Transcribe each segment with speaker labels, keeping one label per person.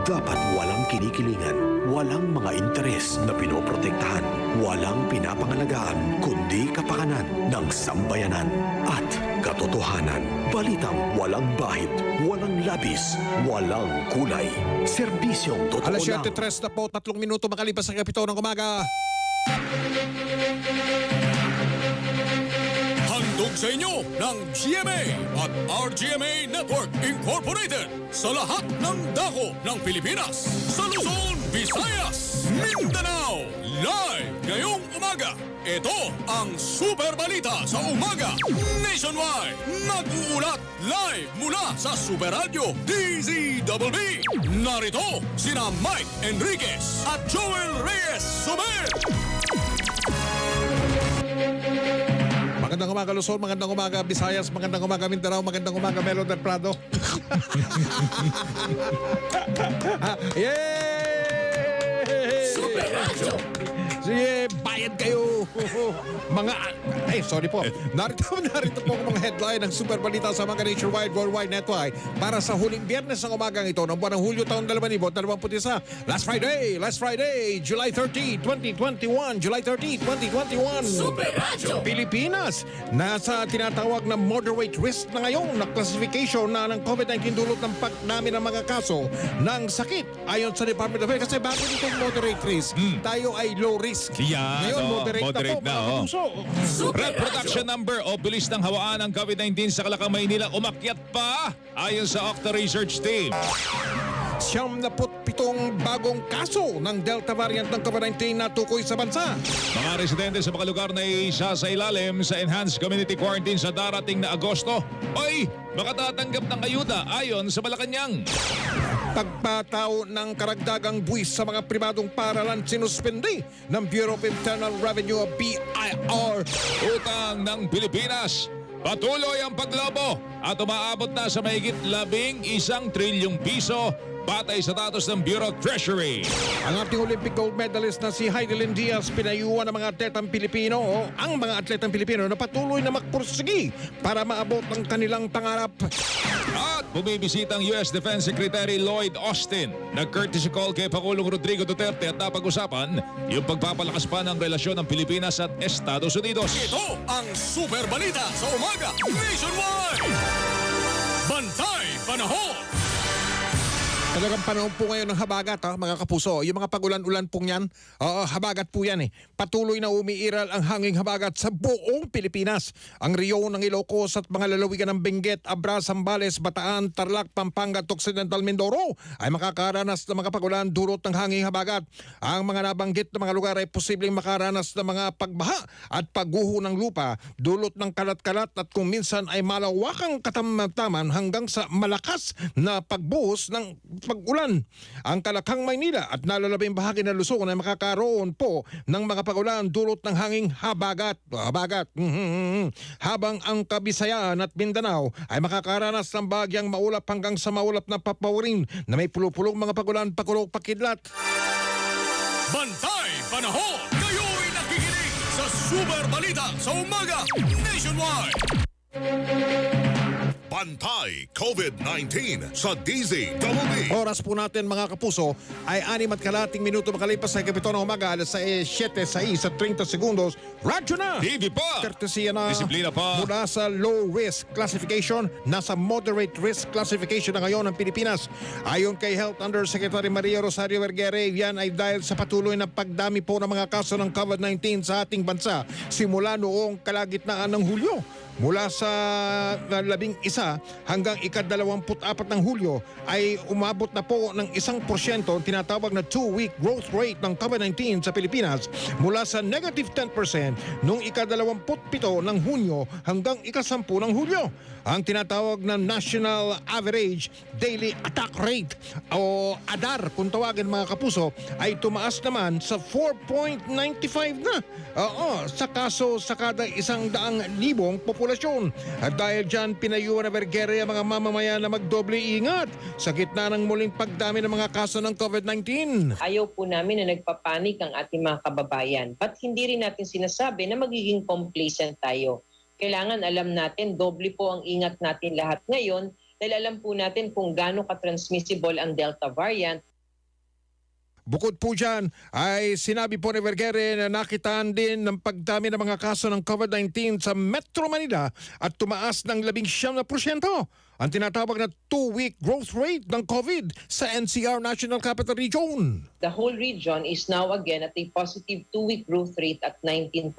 Speaker 1: Dapat walang kinikilingan, walang mga interes na pinoprotektahan, walang pinapangalagaan, kundi kapakanan ng sambayanan at katotohanan. Balitang walang bahid, walang labis, walang kulay. Serbisyong totoo lang.
Speaker 2: Alas 7:03 na po, 3 minuto makalipas sa kapito ng umaga. Handog sa inyo ng GMA at RGMA Network Incorporated sa lahat ng dako ng Pilipinas, sa Luzon, Visayas, Mindanao. Live ngayong umaga, ito ang Super Balita sa Umaga Nationwide. Nag-uulat live mula sa Super Radio DZBB. Narito sina Mike Enriquez at Joel Reyes Sober. Magandang umaga Luzon, magandang umaga Visayas, magandang umaga Mindanao, magandang umaga Melo del Prado. Yay!
Speaker 3: Super Radio!
Speaker 2: Sige, bayad kayo. Sorry po. Narito po ang mga headline ng Super Balita sa mga Nationwide Worldwide Network para sa huling biyernes ng umagang ito ng buwan ng Hulyo taong 2021. Last Friday, July 30, 2021. July 30, 2021.
Speaker 3: Super Radio!
Speaker 2: Pilipinas, nasa tinatawag na moderate risk na ngayon na classification na ng COVID-19 dulot ng pagdami ng mga kaso ng sakit. Ayon sa Department of Health, kasi bago itong moderate risk, tayo ay low risk.
Speaker 4: Yan,
Speaker 2: Ngayon, moderate na po.
Speaker 4: Reproduction number o bilis ng hawaan ng COVID-19 sa Calacang, Maynila umakyat pa ayon sa Octa Research Team.
Speaker 2: 77 bagong kaso ng Delta variant ng COVID-19 na tukoy sa bansa.
Speaker 4: Mga residente sa mga lugar na isa sa ilalim sa Enhanced Community Quarantine sa darating na Agosto ay makatatanggap ng ayuda ayon sa Malacanang.
Speaker 2: Pagpatao ng karagdagang buwis sa mga pribadong paaralan sinuspindi ng Bureau of Internal Revenue o BIR.
Speaker 4: Utang ng Pilipinas, patuloy ang paglobo at umaabot na sa mahigit 11 trilyong piso batay sa datos ng Bureau of Treasury.
Speaker 2: Ang ating Olympic gold medalist na si Heidelin Diaz pinayuhan ng mga atletang Pilipino ang mga atletang Pilipino na patuloy na magpursigi para maabot ang kanilang pangarap.
Speaker 4: At bumibisita ang US Defense Secretary Lloyd Austin. Nag-courtesy call kay Pangulong Rodrigo Duterte at napag-usapan yung pagpapalakas pa ng relasyon ng Pilipinas at Estados Unidos.
Speaker 2: Ito ang Super Balita sa Umaga Nationwide! Bantay Panahon! Talagang panahon po ngayon ng habagat, mga kapuso. Yung mga pagulan-ulan pong yan, habagat po yan eh. Patuloy na umiiral ang hanging habagat sa buong Pilipinas. Ang Rio ng Ilocos at mga lalawigan ng Benguet, Abra, Zambales, Bataan, Tarlac, Pampanga at Occidental Mindoro ay makakaranas ng mga pagulan dulot ng hanging habagat. Ang mga nabanggit na mga lugar ay posibleng makaranas ng mga pagbaha at pagguho ng lupa dulot ng kalat-kalat at kung minsan ay malawakang katamtaman hanggang sa malakas na pagbuhos ng pag-ulan. Ang Calacang, Maynila at nalalabing bahagi ng Luzon ay makakaroon po ng mga pag-ulan dulot ng hanging habagat. Habang ang Kabisayaan at Mindanao ay makakaranas ng bagyang maulap hanggang sa maulap na papawirin na may pulupulong mga pag-ulan, pakulog, pakidlat. Bantay Panahon! Kayo'y nakikinig sa Super Balita sa Umaga Nationwide!
Speaker 5: Bantay COVID-19 sa DZBB.
Speaker 2: Oras po natin mga kapuso ay 6 minuto makalipas sa kapito ng umaga alas 7:06 at 30 segundos. Radyo na!
Speaker 4: TV pa!
Speaker 2: Kortesiya na
Speaker 4: Disiplina pa!
Speaker 2: mula sa low risk classification, nasa moderate risk classification na ngayon ng Pilipinas. Ayon kay Health Undersecretary Maria Rosario Vergere, yan ay dahil sa patuloy na pagdami po ng mga kaso ng COVID-19 sa ating bansa simula noong kalagitnaan ng Hulyo. Mula sa 11 hanggang ika-24 ng Hulyo ay umabot na po ng 1% tinatawag na 2-week growth rate ng COVID-19 sa Pilipinas mula sa negative 10% noong ika-27 ng Hunyo hanggang ika-10 ng Hulyo. Ang tinatawag na National Average Daily Attack Rate o ADAR kung tawagin mga kapuso ay tumaas naman sa 4.95 na sa kaso sa kada 100,000 populasyon. At dahil dyan, pinayuhan na Vergere ang mga mamamayan na magdoble ingat sa gitna ng muling pagdami ng mga kaso ng COVID-19.
Speaker 6: Ayaw po namin na nagpapanik ang ating mga kababayan. But hindi rin natin sinasabi na magiging complacent tayo. Kailangan alam natin, doble po ang ingat natin lahat ngayon dahil alam po natin kung gaano ka-transmissible ang Delta variant
Speaker 2: Bukod po dyan, ay sinabi po ni Vergere na nakitaan din ng pagdami ng mga kaso ng COVID-19 sa Metro Manila at tumaas ng 19%. Ang tinatawag na 2-week growth rate ng COVID sa NCR National Capital Region.
Speaker 6: The whole region is now again at a positive 2-week growth rate at 19%.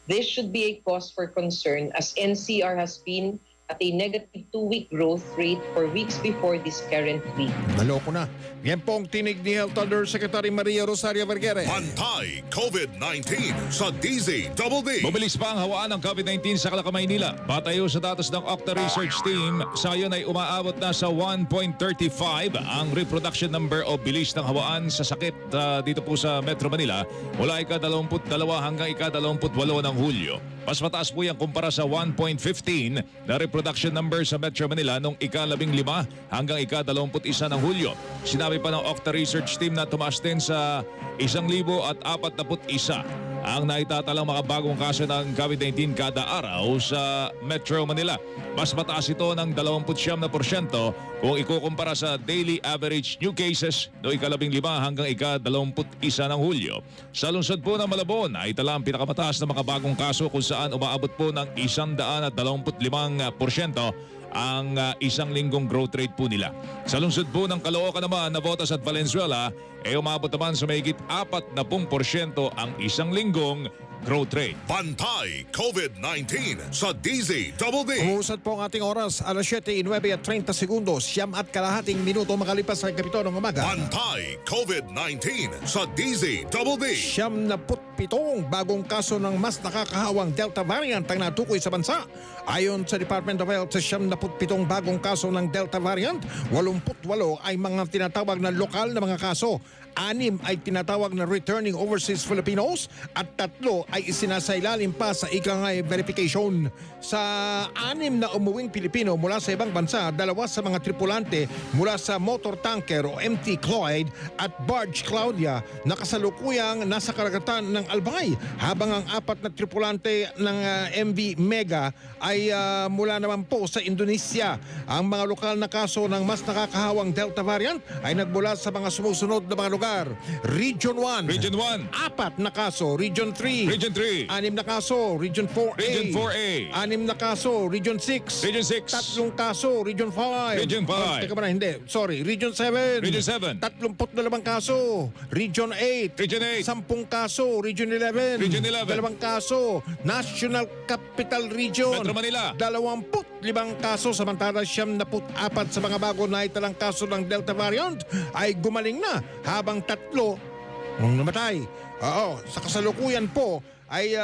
Speaker 6: This should be a cause for concern as NCR has been at a negative 2-week growth rate for weeks before this current week.
Speaker 2: Naloko na. Yan po ang tinig ni Health Undersecretary Maria Rosario Vergere.
Speaker 5: Pantay COVID-19 sa DZDD.
Speaker 4: Bumilis pa ang hawaan ng COVID-19 sa Maynila. Batayo sa datos ng Octa Research Team, sa ngayon ay umaabot na sa 1.35 ang reproduction number o bilis ng hawaan sa sakit dito po sa Metro Manila mula ika-22 hanggang ika-28 ng Hulyo. Mas mataas po yan kumpara sa 1.15 na reproduction number sa Metro Manila noong ika-15 hanggang ika-21 ng Hulyo. Sinabi pa ng Octa Research Team na tumaas din sa 1,041 ang naitatalang mga bagong kaso ng COVID-19 kada araw sa Metro Manila. Mas mataas ito ng 29% kung ikukumpara sa daily average new cases no ika-15 hanggang ika-21 ng Hulyo. Sa lungsod po ng Malabon ay tala ang pinakamataas na mga bagong kaso kung saan umaabot po ng 125% ang isang linggong growth rate po nila. Sa lungsod po ng Caloocan naman, Navotas at Valenzuela, umabot naman sa mahigit 40% ang isang linggong growth rate.
Speaker 5: Pantay COVID-19 sa DZDD.
Speaker 2: Umusad po ang ating oras, alas 7:09:30 segundos, 7:30 minuto makalipas sa kapito ng umaga.
Speaker 5: Pantay COVID-19 sa DZDD.
Speaker 2: 77 bagong kaso ng mas nakakahawang Delta variant ang natukoy sa bansa. Ayon sa Department of Health, sa 77 bagong kaso ng Delta variant, 88 ay mga tinatawag na lokal na mga kaso. 6 ay tinatawag na returning overseas Filipinos at 3 ay isinasailalim pa sa ikangay verification. Sa 6 na umuwing Pilipino mula sa ibang bansa, 2 sa mga tripulante mula sa motor tanker o MT Cloyd at barge Claudia na kasalukuyang nasa karagatan ng Albay, habang ang 4 na tripulante ng MV Mega ay mula naman po sa Indonesia. Ang mga lokal na kaso ng mas nakakahawang Delta variant ay nagmula sa mga sumusunod na mga lugar. Region 1.
Speaker 4: Region 1.
Speaker 2: 4 na kaso. Region 3.
Speaker 4: Region 3.
Speaker 2: 6 na kaso. Region 4A.
Speaker 4: Region 4A.
Speaker 2: 6 na kaso. Region 6.
Speaker 4: Region 6.
Speaker 2: 3 kaso. Region 5.
Speaker 4: Region 5.
Speaker 2: Teka ba na, hindi. Sorry. Region 7.
Speaker 4: Region 7.
Speaker 2: 32 kaso. Region 8.
Speaker 4: Region 8.
Speaker 2: 10 kaso. Region 11.
Speaker 4: Region 11.
Speaker 2: 2 kaso. National Capital Region.
Speaker 4: Metro Manila.
Speaker 2: 25 kaso, samantala 74 sa mga bago na italang kaso ng Delta variant ay gumaling na, habang 3 namatay. Sa kasalukuyan po ay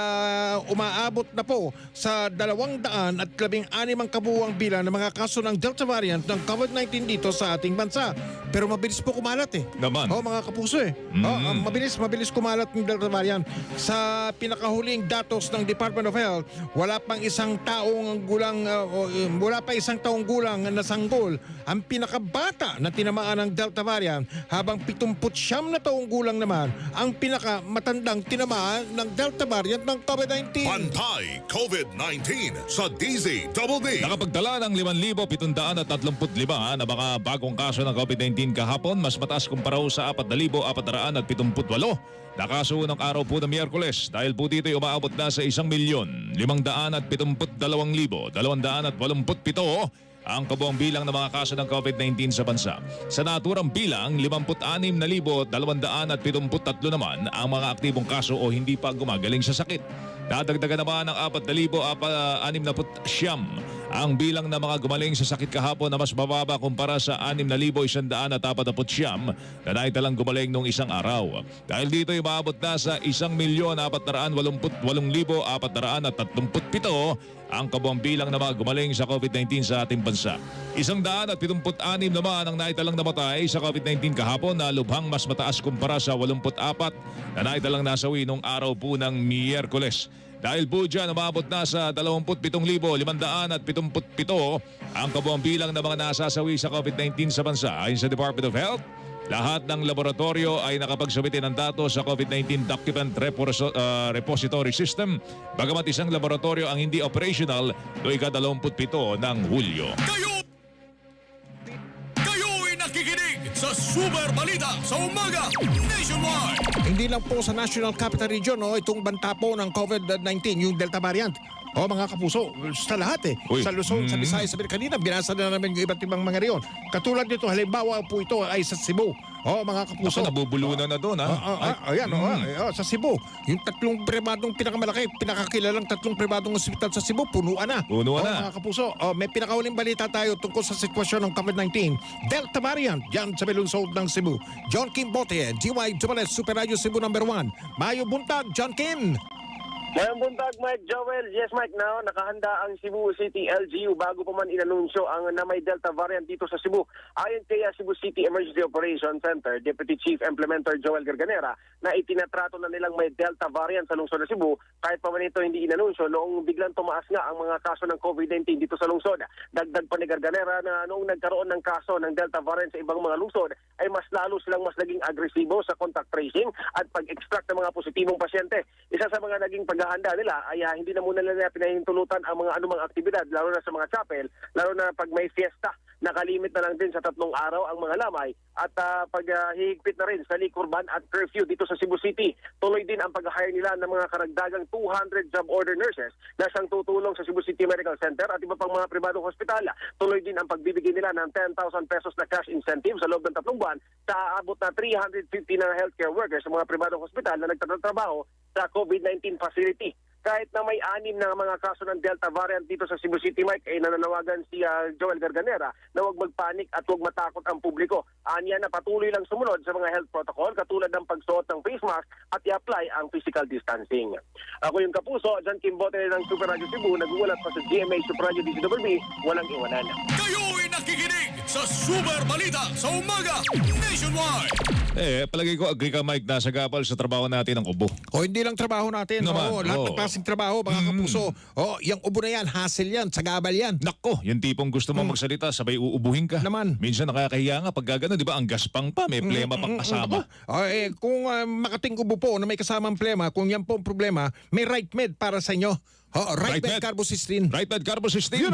Speaker 2: umaabot na po sa 216 ang kabuuang bilang ng mga kaso ng Delta variant ng COVID-19 dito sa ating bansa. Pero mabilis po kumalat
Speaker 4: Naman.
Speaker 2: Mga kapuso mabilis kumalat ng Delta variant. Sa pinakahuling datos ng Department of Health, wala pa isang taong gulang na sanggol ang pinakabata na tinamaan ng Delta variant, habang 79 na taong gulang naman ang pinakamatandang tinamaan ng Delta variant ng COVID-19.
Speaker 5: Pantay COVID-19 sa DZDD.
Speaker 4: Nakapagdala ng 5,735 na mga bagong kaso ng COVID-19 kahapon, mas mataas kumpara sa 4,478 na kaso ng araw po ng Miyerkules. Dahil po dito ay umaabot na sa 1,572,287 ang kabuang bilang ng mga kaso ng COVID-19 sa bansa. Sa naturang bilang, 56,273 naman ang mga aktibong kaso o hindi pa gumagaling sa sakit. Dadagdagan naman ng 4,669 ang bilang ng mga gumaling sa sakit kahapon, na mas mababa kumpara sa 6,149 na naitalang gumaling nung isang araw. Dahil dito ay maabot na sa 1,488,437 ang kabuang bilang na mga gumaling sa COVID-19 sa ating bansa. 176 naman ang naitalang namatay sa COVID-19 kahapon, na lubhang mas mataas kumpara sa 84 na naitalang nasawi nung araw po ng Miyerkules. Dahil po dyan, umabot na sa 27,577 ang kabuang bilang ng mga nasasawi sa COVID-19 sa bansa. Ayon sa Department of Health, lahat ng laboratorio ay nakapagsubitin ng datos sa COVID-19 Document Repository System, bagamat isang laboratorio ang hindi operational noong ika-27 ng Hulyo.
Speaker 5: Kayo'y nakikinig sa Super Balita sa Umaga Nationwide.
Speaker 2: Hindi lang po sa National Capital Region itong banta po ng COVID-19, yung Delta variant. Mga kapuso, sa lahat
Speaker 4: Uy.
Speaker 2: Sa Luzon, sa Visayas, sa kanina, binasa na namin yung iba't ibang mga reyon. Katulad nito, halimbawa po ito ay sa Cebu. Mga kapuso.
Speaker 4: Ako, nabubulunan na doon, ha?
Speaker 2: Ayan, sa Cebu. Yung tatlong pribadong pinakamalaki, pinakakilalang tatlong pribadong ospital sa Cebu, punuan na.
Speaker 4: Punuan na.
Speaker 2: Mga kapuso, may pinakauling balita tayo tungkol sa sitwasyon ng COVID-19. Delta variant, yan sa Belunsod ng Cebu. John Kim Bote, GY Jumales, Super Radio Cebu #1. Mayo buntag, John Kim.
Speaker 3: Ngayong buntag, Mike Joel. Yes, Mike, now nakahanda ang Cebu City LGU bago pa man inanunsyo ang na may Delta variant dito sa Cebu. Ayon kay Cebu City Emergency Operations Center, Deputy Chief Implementer Joel Garganera, na itinatrato na nilang may Delta variant sa lungsod ng Cebu kahit pa man ito hindi inanunsyo noong biglang tumaas nga ang mga kaso ng COVID-19 dito sa lungsod. Dagdag pa ni Garganera na noong nagkaroon ng kaso ng Delta variant sa ibang mga lungsod ay mas lalo silang mas naging agresibo sa contact tracing at pag-extract ng mga positibong pasyente. Isa sa mga naging paghahanda nila ay hindi na muna nila pinahintulutan ang mga anumang aktibidad, lalo na sa mga chapel, lalo na pag may fiesta. Nakalimit na lang din sa 3 araw ang mga lamay at paghihigpit na rin sa liquor ban at curfew dito sa Cebu City. Tuloy din ang pag-hire nila ng mga karagdagang 200 job order nurses na siyang tutulong sa Cebu City Medical Center at iba pang mga pribadong hospital. Tuloy din ang pagbibigay nila ng 10,000 pesos na cash incentive sa loob ng 3 buwan sa aabot na 350 na healthcare workers sa mga pribadong hospital na nagtatrabaho sa COVID-19 facility. Kahit na may 6 na mga kaso ng Delta variant dito sa Cebu City, Mike, ay nananawagan si Joel Garganera na huwag magpanik at huwag matakot ang publiko. Anya na patuloy lang sumunod sa mga health protocol katulad ng pagsuot ng face mask at i-apply ang physical distancing. Ako yung kapuso, John Kim Bote ng Super Radio Cebu, nag-uulat pa sa GMA Super Radio DCWB, walang iwanan.
Speaker 5: Kayo'y nakikinig sa Super Balita sa Umaga Nationwide.
Speaker 4: Palagi ko, agree ka, Mike, nasa gapal sa trabaho natin ang ubo.
Speaker 2: Hindi lang trabaho natin.
Speaker 4: Naman,
Speaker 2: Lahat ng klaseng trabaho, mga kapuso. Yung ubo na yan, hassle yan, sagabal yan.
Speaker 4: Nako, yung tipong gusto mo magsalita, sabay uubuhin ka.
Speaker 2: Naman.
Speaker 4: Minsan nakakahiya nga pag gano'n, di ba? Ang gaspang pa, may plema pang kasama.
Speaker 2: Kung makating ubo po na may kasamang plema, kung yan po ang problema, may right med para sa inyo. Right med Carbocysteine.
Speaker 4: Right med Carbocysteine.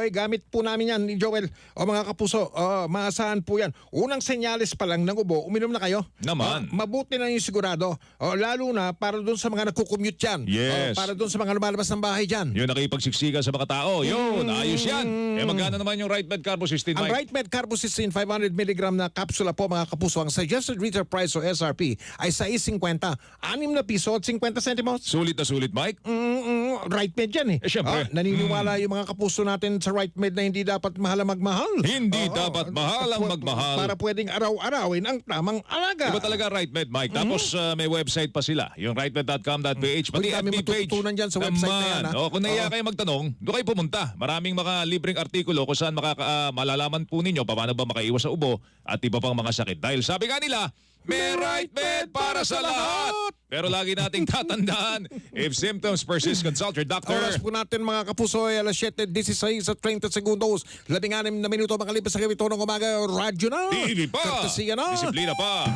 Speaker 2: Gamit po namin yan ni Joel. Mga kapuso, maasahan po yan. Unang senyales pa lang ng ubo, uminom na kayo.
Speaker 4: Naman.
Speaker 2: Mabuti na yung sigurado. Lalo na para doon sa mga nagkukommute dyan.
Speaker 4: Yes.
Speaker 2: Para doon sa mga lumalabas ng bahay dyan.
Speaker 4: Yung nakipagsiksikan sa mga tao. Yun, ayos yan. Magkano naman yung Right med Carbocysteine,
Speaker 2: Ang
Speaker 4: Mike?
Speaker 2: Right med Carbocysteine 500 mg na kapsula po, mga kapuso, ang suggested retail price o SRP ay 6.50. 6 na piso at 50 centimos.
Speaker 4: Sulit na sulit, Mike?
Speaker 2: Right med yan
Speaker 4: Siyempre.
Speaker 2: Naniniwala yung mga kapuso natin sa right med na hindi dapat mahal ang magmahal.
Speaker 4: Hindi dapat mahal ang magmahal.
Speaker 2: Para pwedeng araw-arawin ang tamang alaga.
Speaker 4: Iba talaga Right med, Mike. Tapos may website pa sila. Yung rightmed.com.ph. Pati
Speaker 2: Dami
Speaker 4: FB page.
Speaker 2: matututunan dyan sa website na yan.
Speaker 4: Kung naiya kayo magtanong, doon kayo pumunta. Maraming mga libreng artikulo kung saan malalaman po ninyo paano ba makaiwas sa ubo at iba pang mga sakit. Dahil sabi nga nila, may right med para sa lahat. Pero lagi nating tatandaan, if symptoms persist, consult your doctor.
Speaker 2: Oras po natin, mga kapuso, ay alas 7:16 at 30 segundos. 16 na minuto makalipas sa gabito ng umaga. Radyo na.
Speaker 4: TV pa.
Speaker 2: Kortesiya na.
Speaker 4: Disiplina pa.